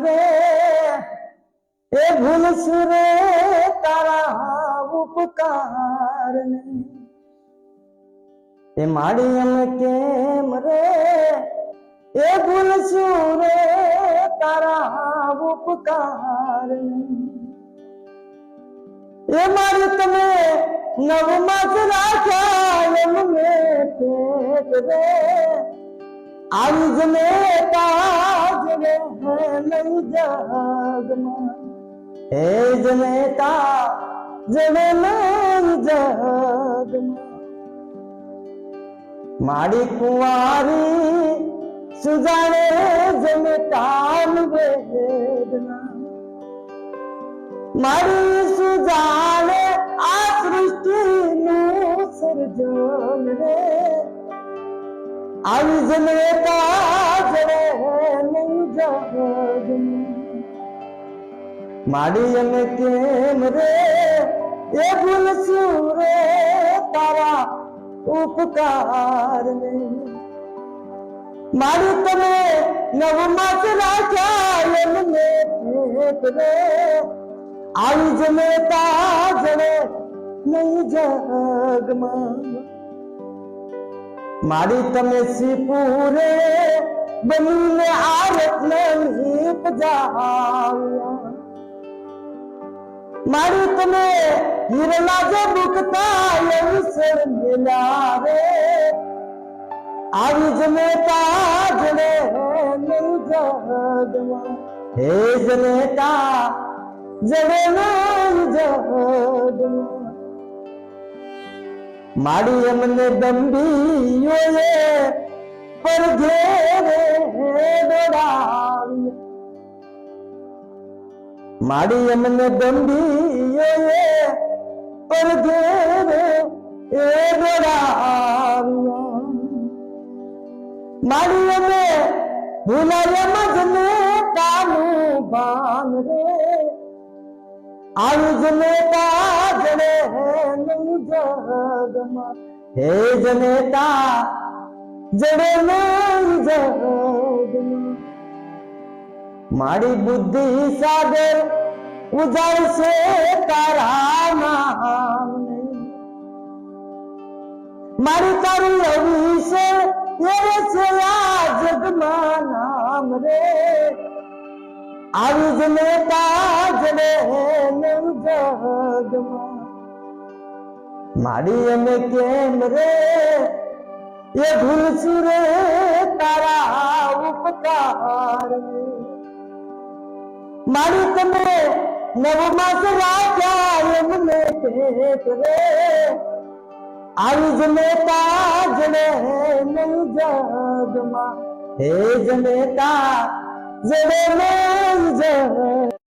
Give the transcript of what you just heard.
रे ए भूल सुरे तारा उपकार ने ए माड़ी एम केम रे ए भूल सुरे तारा उपकार ने ए मारी तमे नवमास राख्या एम में पेट रे आई जनेता जने है नहीं जग में हे जनेता जने नहीं जग में मारी कुंवारी सुजाने जनेता वेदना मारी सुजाने आ सृष्टि नु सृजन रे आई जनेता जने नहीं जग में माड़ी एम केम रे ए भूल सुरे तारा उपकार ने माड़ी तमे नवमास राख्या एम में पेट रे आई जनेता जने नहीं जग में मारी तमे सिपूरे बनीने आरत नहीं पजाविया मारी तमे हिरला जो बुकता यही सर मिला रे आई जनेता जने नहीं जग में हे जनेता जने नहीं जग में माड़ी हमने दम्बियो ये पर घेरे दौड़ावी माड़ी हमने दम्बियो ये पर घेरे दौड़ावी माड़ी हमें भूलाया मजने कानू बान रे आई जनेता जने नहीं जग में हे जनेता जने नहीं जग में मारी बुद्धि सागर उजड़ से तारा नाम नहीं मारी तारी अभी से ये से जग नाम रे आई जनेता जने नहीं जग में माड़ी एम केम रे ये भूल सुरे तारा उपकार ने माड़ी तमे नवमास राख्या एम में पेट रे आई जनेता जने नहीं जग में हे जनेता जने नहीं जग